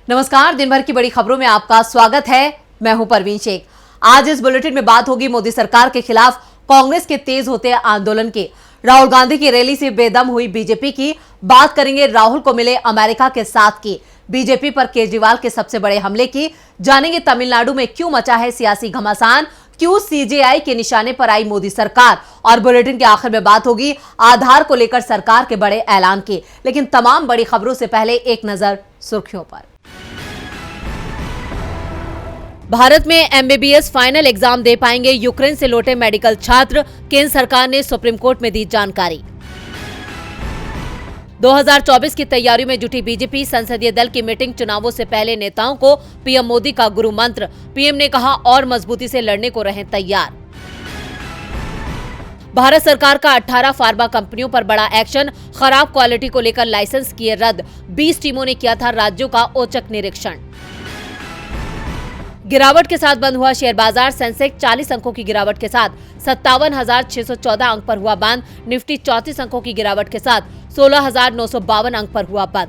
नमस्कार, दिन भर की बड़ी खबरों में आपका स्वागत है। मैं हूं परवीन शेख। आज इस बुलेटिन में बात होगी मोदी सरकार के खिलाफ कांग्रेस के तेज होते आंदोलन की, राहुल गांधी की रैली से बेदम हुई बीजेपी की, बात करेंगे राहुल को मिले अमेरिका के साथ की, बीजेपी पर केजरीवाल के सबसे बड़े हमले की, जानेंगे तमिलनाडु में क्यों मचा है सियासी घमासान, क्यों सीजेआई के निशाने पर आई मोदी सरकार, और बुलेटिन के आखिर में बात होगी आधार को लेकर सरकार के बड़े ऐलान की। लेकिन तमाम बड़ी खबरों से पहले एक नजर सुर्खियों पर। भारत में एमबीबीएस फाइनल एग्जाम दे पाएंगे यूक्रेन से लौटे मेडिकल छात्र, केंद्र सरकार ने सुप्रीम कोर्ट में दी जानकारी। 2024 की तैयारी में जुटी बीजेपी संसदीय दल की मीटिंग, चुनावों से पहले नेताओं को पीएम मोदी का गुरु मंत्र, पीएम ने कहा और मजबूती से लड़ने को रहें तैयार। भारत सरकार का 18 फार्मा कंपनियों पर बड़ा एक्शन, खराब क्वालिटी को लेकर लाइसेंस किए रद्द, 20 टीमों ने किया था राज्यों का औचक निरीक्षण। गिरावट के साथ बंद हुआ शेयर बाजार, सेंसेक्स 40 अंकों की गिरावट के साथ 57,614 अंक पर हुआ बंद, निफ्टी 34 अंकों की गिरावट के साथ 16,952 अंक पर हुआ बंद।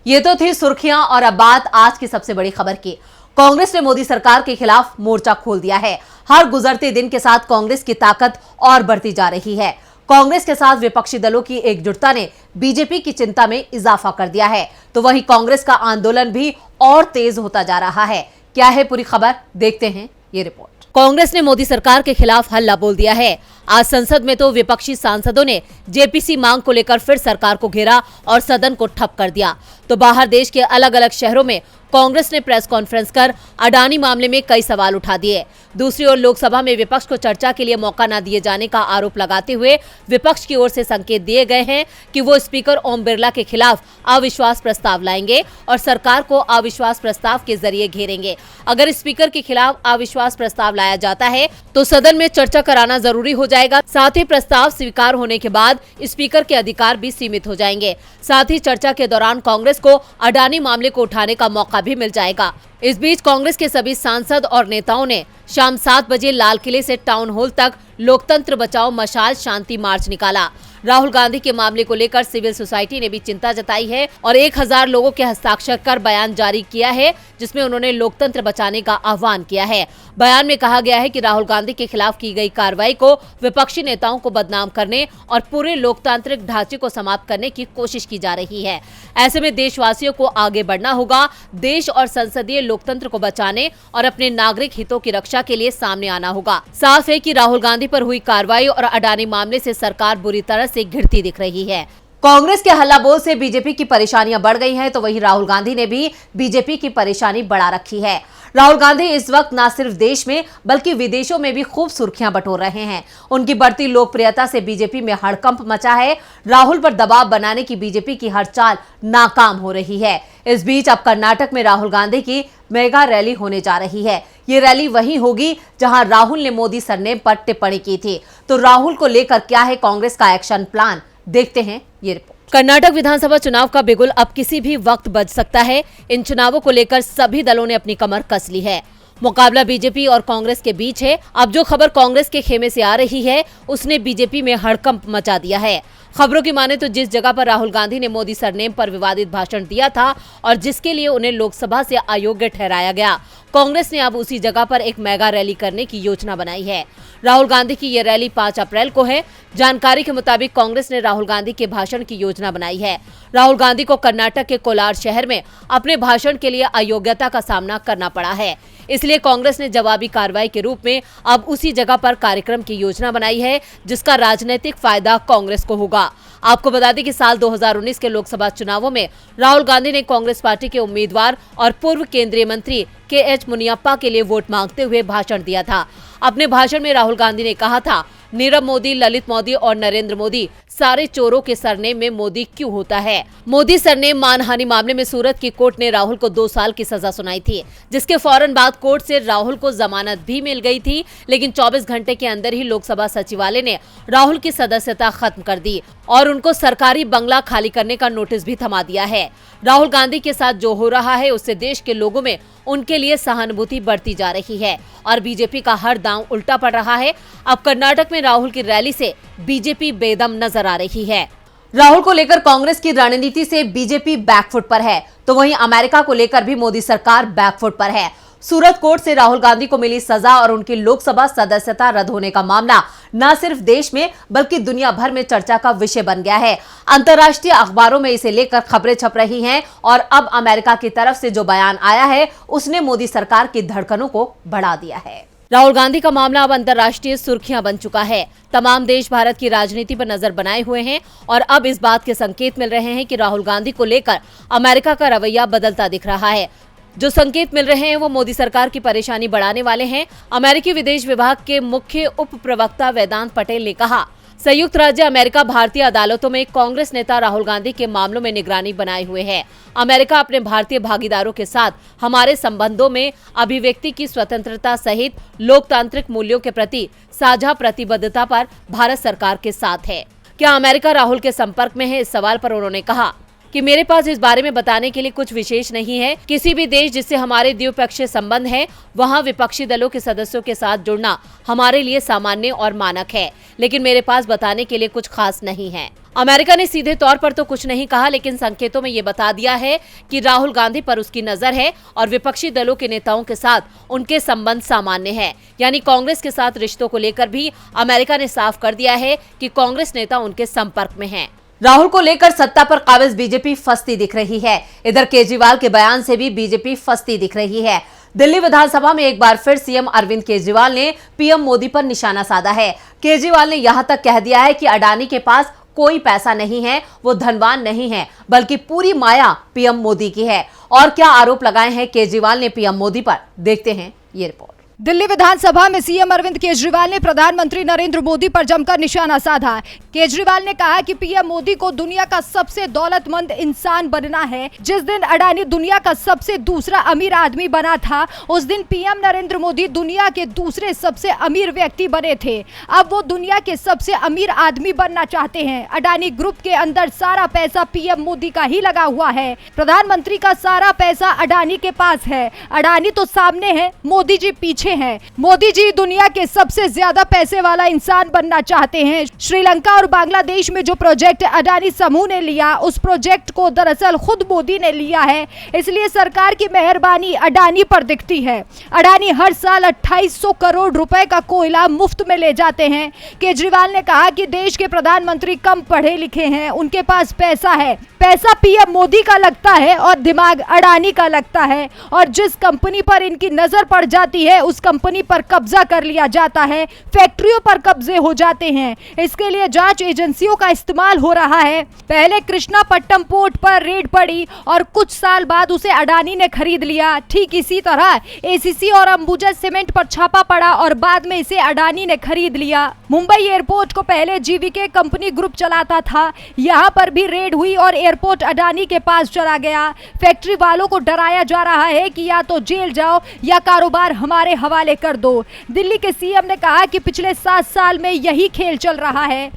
ये तो थी सुर्खियां और अब बात आज की सबसे बड़ी खबर की। कांग्रेस ने मोदी सरकार के खिलाफ मोर्चा खोल दिया है। हर गुजरते दिन के साथ कांग्रेस की ताकत और बढ़ती जा रही है। कांग्रेस के साथ विपक्षी दलों की एकजुटता ने बीजेपी की चिंता में इजाफा कर दिया है, तो वहीं कांग्रेस का आंदोलन भी और तेज होता जा रहा है। क्या है पूरी खबर, देखते हैं ये रिपोर्ट। कांग्रेस ने मोदी सरकार के खिलाफ हल्ला बोल दिया है। आज संसद में तो विपक्षी सांसदों ने जेपीसी मांग को लेकर फिर सरकार को घेरा और सदन को ठप कर दिया। तो बाहर देश के अलग अलग शहरों में कांग्रेस ने प्रेस कॉन्फ्रेंस कर अडानी मामले में कई सवाल उठा दिए। दूसरी ओर लोकसभा में विपक्ष को चर्चा के लिए मौका न दिए जाने का आरोप लगाते हुए विपक्ष की ओर से संकेत दिए गए हैं कि वो स्पीकर ओम बिरला के खिलाफ अविश्वास प्रस्ताव लाएंगे और सरकार को अविश्वास प्रस्ताव के जरिए घेरेंगे। अगर स्पीकर के खिलाफ अविश्वास प्रस्ताव लाया जाता है तो सदन में चर्चा कराना जरूरी हो जाएगा। साथ ही प्रस्ताव स्वीकार होने के बाद स्पीकर के अधिकार भी सीमित हो जाएंगे। साथ ही चर्चा के दौरान कांग्रेस को अडानी मामले को उठाने का मौका भी मिल जाएगा। इस बीच कांग्रेस के सभी सांसद और नेताओं ने शाम 7 बजे लाल किले से टाउन हॉल तक लोकतंत्र बचाओ मशाल शांति मार्च निकाला। राहुल गांधी के मामले को लेकर सिविल सोसाइटी ने भी चिंता जताई है और 1000 लोगों के हस्ताक्षर कर बयान जारी किया है, जिसमें उन्होंने लोकतंत्र बचाने का आह्वान किया है। बयान में कहा गया है कि राहुल गांधी के खिलाफ की गई कार्रवाई को विपक्षी नेताओं को बदनाम करने और पूरे लोकतांत्रिक ढांचे को समाप्त करने की कोशिश की जा रही है। ऐसे में देशवासियों को आगे बढ़ना होगा, देश और संसदीय लोकतंत्र को बचाने और अपने नागरिक हितों की रक्षा के लिए सामने आना होगा। साफ है कि राहुल गांधी पर हुई कार्रवाई और अडानी मामले से सरकार बुरी तरह से घिरती दिख रही है। कांग्रेस के हल्ला बोल से बीजेपी की परेशानियां बढ़ गई हैं, तो वहीं राहुल गांधी ने भी बीजेपी की परेशानी बढ़ा रखी है। राहुल गांधी इस वक्त न सिर्फ देश में बल्कि विदेशों में भी खूब सुर्खियां बटोर रहे हैं। उनकी बढ़ती लोकप्रियता से बीजेपी में हड़कंप मचा है। राहुल पर दबाव बनाने की बीजेपी की हर चाल नाकाम हो रही है। इस बीच अब कर्नाटक में राहुल गांधी की मेगा रैली होने जा रही है। ये रैली वहीं होगी जहां राहुल ने मोदी सरनेम पर टिप्पणी की थी। तो राहुल को लेकर क्या है कांग्रेस का एक्शन प्लान, देखते हैं ये रिपोर्ट। कर्नाटक विधानसभा चुनाव का बिगुल अब किसी भी वक्त बज सकता है। इन चुनावों को लेकर सभी दलों ने अपनी कमर कस ली है। मुकाबला बीजेपी और कांग्रेस के बीच है। अब जो खबर कांग्रेस के खेमे से आ रही है उसने बीजेपी में हड़कंप मचा दिया है। खबरों की माने तो जिस जगह पर राहुल गांधी ने मोदी सरनेम पर विवादित भाषण दिया था और जिसके लिए उन्हें लोकसभा से अयोग्य ठहराया गया, कांग्रेस ने अब उसी जगह पर एक मेगा रैली करने की योजना बनाई है। राहुल गांधी की ये रैली 5 अप्रैल को है। जानकारी के मुताबिक कांग्रेस ने राहुल गांधी के भाषण की योजना बनाई है। राहुल गांधी को कर्नाटक के कोलार शहर में अपने भाषण के लिए अयोग्यता का सामना करना पड़ा है, इसलिए कांग्रेस ने जवाबी कार्रवाई के रूप में अब उसी जगह पर कार्यक्रम की योजना बनाई है, जिसका राजनीतिक फायदा कांग्रेस को होगा। आपको बता दें कि साल 2019 के लोकसभा चुनावों में राहुल गांधी ने कांग्रेस पार्टी के उम्मीदवार और पूर्व केंद्रीय मंत्री KH मुनियप्पा के लिए वोट मांगते हुए भाषण दिया था। अपने भाषण में राहुल गांधी ने कहा था, नीरव मोदी, ललित मोदी और नरेंद्र मोदी सारे चोरों के सरनेम में मोदी क्यों होता है। मोदी सरनेम मानहानि मामले में सूरत की कोर्ट ने राहुल को 2 साल की सजा सुनाई थी, जिसके फौरन बाद कोर्ट से राहुल को जमानत भी मिल गई थी। लेकिन 24 घंटे के अंदर ही लोकसभा सचिवालय ने राहुल की सदस्यता खत्म कर दी और उनको सरकारी बंगला खाली करने का नोटिस भी थमा दिया है। राहुल गांधी के साथ जो हो रहा है उससे देश के लोगों में उनके लिए सहानुभूति बढ़ती जा रही है और बीजेपी का हर दांव उल्टा पड़ रहा है। अब कर्नाटक में राहुल की रैली से बीजेपी बेदम नजर आ रही है। राहुल को लेकर कांग्रेस की रणनीति से बीजेपी बैकफुट पर है, तो वहीं अमेरिका को लेकर भी मोदी सरकार बैकफुट पर है। सूरत कोर्ट से राहुल गांधी को मिली सजा और उनकी लोकसभा सदस्यता रद्द होने का मामला न सिर्फ देश में बल्कि दुनिया भर में चर्चा का विषय बन गया है। अंतर्राष्ट्रीय अखबारों में इसे लेकर खबरें छप रही हैं और अब अमेरिका की तरफ से जो बयान आया है उसने मोदी सरकार की धड़कनों को बढ़ा दिया है। राहुल गांधी का मामला अब अंतर्राष्ट्रीय सुर्खियां बन चुका है। तमाम देश भारत की राजनीति पर नजर बनाए हुए हैं और अब इस बात के संकेत मिल रहे हैं कि राहुल गांधी को लेकर अमेरिका का रवैया बदलता दिख रहा है। जो संकेत मिल रहे हैं वो मोदी सरकार की परेशानी बढ़ाने वाले हैं। अमेरिकी विदेश विभाग के मुख्य उप प्रवक्ता वेदांत पटेल ने कहा, संयुक्त राज्य अमेरिका भारतीय अदालतों में कांग्रेस नेता राहुल गांधी के मामलों में निगरानी बनाए हुए है। अमेरिका अपने भारतीय भागीदारों के साथ हमारे संबंधों में अभिव्यक्ति की स्वतंत्रता सहित लोकतांत्रिक मूल्यों के प्रति साझा प्रतिबद्धता पर भारत सरकार के साथ है। क्या अमेरिका राहुल के संपर्क में है? इस सवाल पर उन्होंने कहा कि मेरे पास इस बारे में बताने के लिए कुछ विशेष नहीं है। किसी भी देश जिससे हमारे द्विपक्षीय संबंध है वहां विपक्षी दलों के सदस्यों के साथ जुड़ना हमारे लिए सामान्य और मानक है, लेकिन मेरे पास बताने के लिए कुछ खास नहीं है। अमेरिका ने सीधे तौर पर तो कुछ नहीं कहा, लेकिन संकेतों में ये बता दिया है कि राहुल गांधी पर उसकी नजर है और विपक्षी दलों के नेताओं के साथ उनके संबंध सामान्य है। यानी कांग्रेस के साथ रिश्तों को लेकर भी अमेरिका ने साफ कर दिया है कि कांग्रेस नेता उनके संपर्क में हैं। राहुल को लेकर सत्ता पर काबिज बीजेपी फंसती दिख रही है। इधर केजरीवाल के बयान से भी बीजेपी फंसती दिख रही है। दिल्ली विधानसभा में एक बार फिर सीएम अरविंद केजरीवाल ने पीएम मोदी पर निशाना साधा है। केजरीवाल ने यहां तक कह दिया है कि अडानी के पास कोई पैसा नहीं है, वो धनवान नहीं है, बल्कि पूरी माया पीएम मोदी की है। और क्या आरोप लगाए हैं केजरीवाल ने पीएम मोदी पर, देखते हैं ये रिपोर्ट। दिल्ली विधानसभा में सीएम अरविंद केजरीवाल ने प्रधानमंत्री नरेंद्र मोदी पर जमकर निशाना साधा। केजरीवाल ने कहा कि पीएम मोदी को दुनिया का सबसे दौलतमंद इंसान बनना है। जिस दिन अडानी दुनिया का सबसे दूसरा अमीर आदमी बना था, उस दिन पीएम नरेंद्र मोदी दुनिया के दूसरे सबसे अमीर व्यक्ति बने थे। अब वो दुनिया के सबसे अमीर आदमी बनना चाहते हैं। अडानी ग्रुप के अंदर सारा पैसा पीएम मोदी का ही लगा हुआ है। प्रधानमंत्री का सारा पैसा अडानी के पास है। अडानी तो सामने है, मोदी जी पीछे हैं। मोदी जी दुनिया के सबसे ज्यादा पैसे वाला इंसान बनना चाहते हैं। श्रीलंका और बांग्लादेश में जो प्रोजेक्ट अडानी समूह ने लिया, उस प्रोजेक्ट को दरअसल खुद मोदी ने लिया है। इसलिए सरकार की मेहरबानी अडानी पर दिखती है। अडानी हर साल 2800 करोड़ रुपए का कोयला मुफ्त में ले जाते हैं। केजरीवाल ने कहा कि देश के प्रधानमंत्री कम पढ़े लिखे हैं, उनके पास पैसा है। पैसा पीएम मोदी का लगता है और दिमाग अडानी का लगता है, और जिस कंपनी पर इनकी नजर पड़ जाती है उस कंपनी पर कब्जा कर लिया जाता है। फैक्ट्रियों पर कब्जे हो जाते हैं। इसके लिए जांच एजेंसियों का इस्तेमाल हो रहा है। पहले कृष्णापट्टनम पोर्ट पर रेड पड़ी और कुछ साल बाद उसे अडानी ने खरीद लिया। ठीक इसी तरह एसीसी और अंबुजा सीमेंट पर छापा पड़ा और बाद में इसे अडानी ने खरीद लिया। मुंबई एयरपोर्ट को पहले जीवीके कंपनी ग्रुप चलाता था। यहाँ पर भी रेड हुई और एयरपोर्ट अडानी के पास चला गया। फैक्ट्री वालों को डराया जा रहा है कि या तो जेल जाओ या कारोबार हमारे हवाले कर दो। दिल्ली के सीएम ने कहा कि पिछले 7 साल में यही खेल चल रहा है।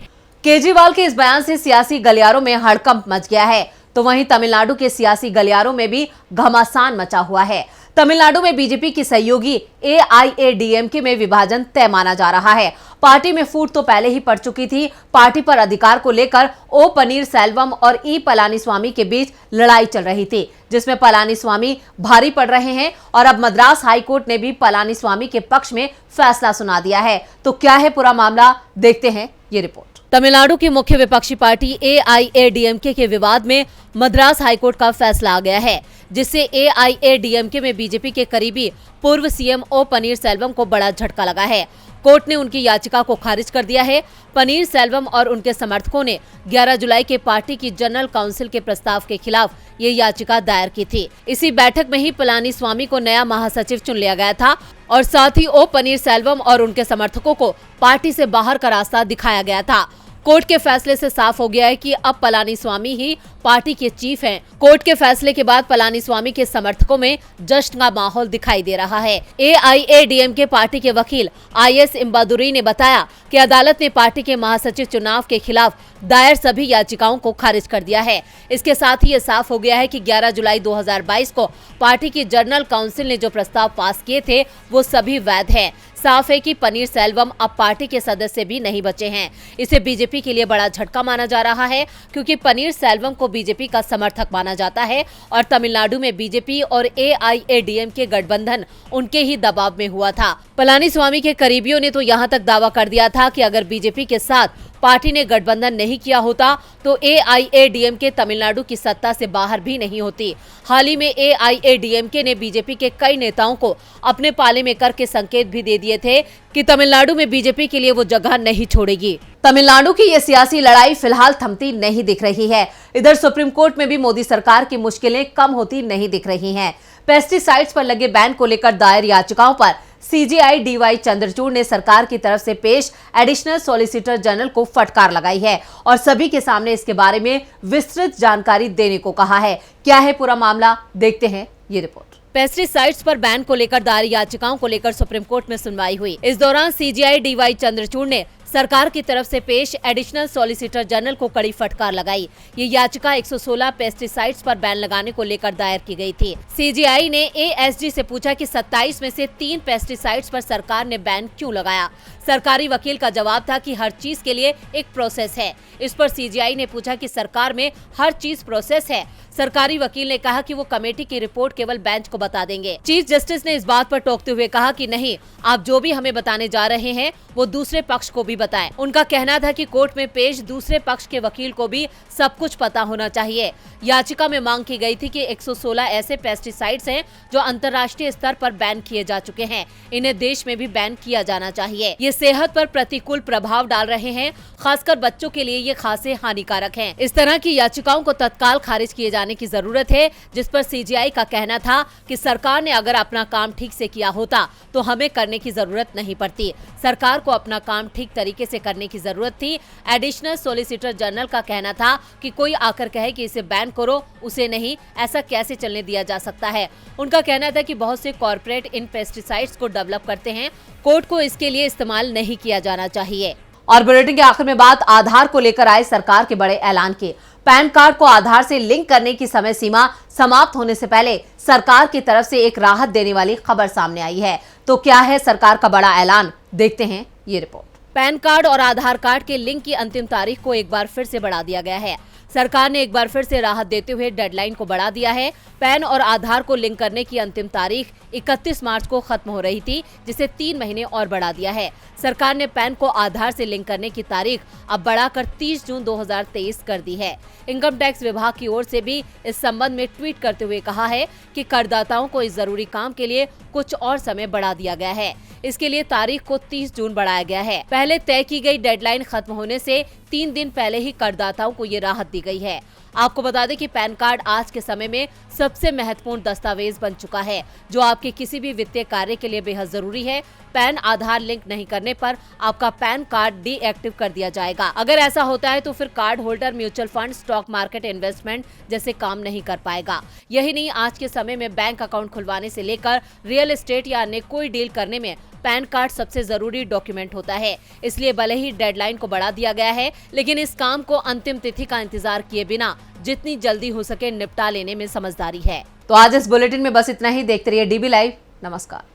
केजरीवाल के इस बयान से सियासी गलियारों में हड़कंप मच गया है, तो वहीं तमिलनाडु के सियासी गलियारों में भी घमासान मचा हुआ है। तमिलनाडु में बीजेपी की सहयोगी AIADMK में विभाजन तय माना जा रहा है। पार्टी में फूट तो पहले ही पड़ चुकी थी। पार्टी पर अधिकार को लेकर ओ पनीरसेल्वम और ई पलानीस्वामी के बीच लड़ाई चल रही थी, जिसमें पलानीस्वामी भारी पड़ रहे हैं और अब मद्रास हाईकोर्ट ने भी पलानीस्वामी के पक्ष में फैसला सुना दिया है। तो क्या है पूरा मामला, देखते हैं ये रिपोर्ट। तमिलनाडु की मुख्य विपक्षी पार्टी AIADMK के विवाद में मद्रास हाईकोर्ट का फैसला आ गया है, जिससे AIADMK में बीजेपी के करीबी पूर्व सीएम ओ पनीरसेल्वम को बड़ा झटका लगा है। कोर्ट ने उनकी याचिका को खारिज कर दिया है। पनीरसेल्वम और उनके समर्थकों ने 11 जुलाई के पार्टी की जनरल काउंसिल के प्रस्ताव के खिलाफ ये याचिका दायर की थी। इसी बैठक में ही पलानीस्वामी को नया महासचिव चुन लिया गया था और साथ ही ओ पनीरसेल्वम और उनके समर्थकों को पार्टी से बाहर का रास्ता दिखाया गया था। कोर्ट के फैसले से साफ हो गया है कि अब पलानीस्वामी ही पार्टी के चीफ हैं। कोर्ट के फैसले के बाद पलानीस्वामी के समर्थकों में जश्न का माहौल दिखाई दे रहा है। AIADMK पार्टी के वकील IS इम्बादुरी ने बताया कि अदालत ने पार्टी के महासचिव चुनाव के खिलाफ दायर सभी याचिकाओं को खारिज कर दिया है। इसके साथ ही ये साफ हो गया है कि 11 जुलाई 2022 को पार्टी की जनरल काउंसिल ने जो प्रस्ताव पास किए थे वो सभी वैध है। साफ है कि पनीर सेल्वम अब पार्टी के सदस्य भी नहीं बचे हैं। इसे बीजेपी के लिए बड़ा झटका माना जा रहा है, क्योंकि पनीर सेल्वम को बीजेपी का समर्थक माना जाता है और तमिलनाडु में बीजेपी और AIADMK गठबंधन उनके ही दबाव में हुआ था। पलानीस्वामी के करीबियों ने तो यहाँ तक दावा कर दिया था कि अगर बीजेपी के साथ पार्टी ने गठबंधन नहीं किया होता तो AIADMK तमिलनाडु की सत्ता से बाहर भी नहीं होती। हाल ही में AIADMK ने बीजेपी के कई नेताओं को अपने पाले में करके संकेत भी दे दिए थे कि तमिलनाडु में बीजेपी के लिए वो जगह नहीं छोड़ेगी। तमिलनाडु की ये सियासी लड़ाई फिलहाल थमती नहीं दिख रही है। इधर सुप्रीम कोर्ट में भी मोदी सरकार की मुश्किलें कम होती नहीं दिख रही हैं। पेस्टिसाइड्स पर लगे बैन को लेकर दायर याचिकाओं पर CJI DY चंद्रचूड़ ने सरकार की तरफ से पेश एडिशनल सॉलिसिटर जनरल को फटकार लगाई है और सभी के सामने इसके बारे में विस्तृत जानकारी देने को कहा है। क्या है पूरा मामला, देखते हैं ये रिपोर्ट। पेस्टिसाइड्स पर बैन को लेकर दायर याचिकाओं को लेकर सुप्रीम कोर्ट में सुनवाई हुई। इस दौरान CJI DY चंद्रचूड़ ने सरकार की तरफ से पेश एडिशनल सॉलिसिटर जनरल को कड़ी फटकार लगाई। ये याचिका 116 पेस्टिसाइड्स पर बैन लगाने को लेकर दायर की गई थी। CJI ने ASG से पूछा कि 27 में से 3 पेस्टिसाइड्स पर सरकार ने बैन क्यों लगाया। सरकारी वकील का जवाब था कि हर चीज के लिए एक प्रोसेस है। इस पर CJI ने पूछा कि सरकार में हर चीज प्रोसेस है। सरकारी वकील ने कहा कि वो कमेटी की रिपोर्ट केवल बेंच को बता देंगे। चीफ जस्टिस ने इस बात पर टोकते हुए कहा कि नहीं, आप जो भी हमें बताने जा रहे हैं वो दूसरे पक्ष को भी बताएं। उनका कहना था कि कोर्ट में पेश दूसरे पक्ष के वकील को भी सब कुछ पता होना चाहिए। याचिका में मांग की गई थी कि 116 ऐसे पेस्टिसाइड्स हैं जो अंतर्राष्ट्रीय स्तर पर बैन किए जा चुके हैं, इन्हें देश में भी बैन किया जाना चाहिए। ये सेहत पर प्रतिकूल प्रभाव डाल रहे हैं, खासकर बच्चों के लिए ये खासे हानिकारक हैं। इस तरह की याचिकाओं को तत्काल खारिज किए जाने की जरूरत है, जिस पर CJI का कहना था कि सरकार ने अगर अपना काम ठीक से किया होता तो हमें करने की जरूरत नहीं पड़ती। सरकार को अपना काम ठीक तरीके से करने की जरूरत थी। एडिशनल सॉलिसिटर जनरल का कहना था कि कोई आकर कहे कि इसे बैन करो, उसे नहीं, ऐसा कैसे चलने दिया जा सकता है। उनका कहना था कि बहुत से कॉर्पोरेट इन पेस्टिसाइड्स को डेवलप करते हैं, कोर्ट को इसके लिए इस्तेमाल नहीं किया जाना चाहिए। और बुलेटिन के आखिर में बात आधार को लेकर आए सरकार के बड़े ऐलान की। पैन कार्ड को आधार से लिंक करने की समय सीमा समाप्त होने से पहले सरकार की तरफ से एक राहत देने वाली खबर सामने आई है। तो क्या है सरकार का बड़ा ऐलान, देखते हैं ये रिपोर्ट। पैन कार्ड और आधार कार्ड के लिंक की अंतिम तारीख को एक बार फिर से बढ़ा दिया गया है। सरकार ने एक बार फिर से राहत देते हुए डेडलाइन को बढ़ा दिया है। पैन और आधार को लिंक करने की अंतिम तारीख 31 मार्च को खत्म हो रही थी, जिसे 3 महीने और बढ़ा दिया है। सरकार ने पैन को आधार से लिंक करने की तारीख अब बढ़ाकर 30 जून 2023 कर दी है। इनकम टैक्स विभाग की ओर से भी इस संबंध में ट्वीट करते हुए कहा है कि करदाताओं को इस जरूरी काम के लिए कुछ और समय बढ़ा दिया गया है। इसके लिए तारीख को 30 जून बढ़ाया गया है। पहले तय की गई डेडलाइन खत्म होने से 3 दिन पहले ही करदाताओं को ये राहत दी गई है। आपको बता दें कि पैन कार्ड आज के समय में सबसे महत्वपूर्ण दस्तावेज बन चुका है, जो आपके किसी भी वित्तीय कार्य के लिए बेहद जरूरी है। पैन आधार लिंक नहीं करने पर आपका पैन कार्ड डीएक्टिव कर दिया जाएगा। अगर ऐसा होता है तो फिर card holder mutual fund, stock market, investment जैसे काम नहीं कर पाएगा। यही नहीं, आज के समय में बैंक अकाउंट खुलवाने से लेकर रियल एस्टेट या अन्य कोई डील करने में पैन कार्ड सबसे जरूरी डॉक्यूमेंट होता है। इसलिए भले ही डेडलाइन को बढ़ा दिया गया है, लेकिन इस काम को अंतिम तिथि का इंतजार किए बिना जितनी जल्दी हो सके निपटा लेने में समझदारी है। तो आज इस बुलेटिन में बस इतना ही। देखते रहिए DB लाइव। नमस्कार।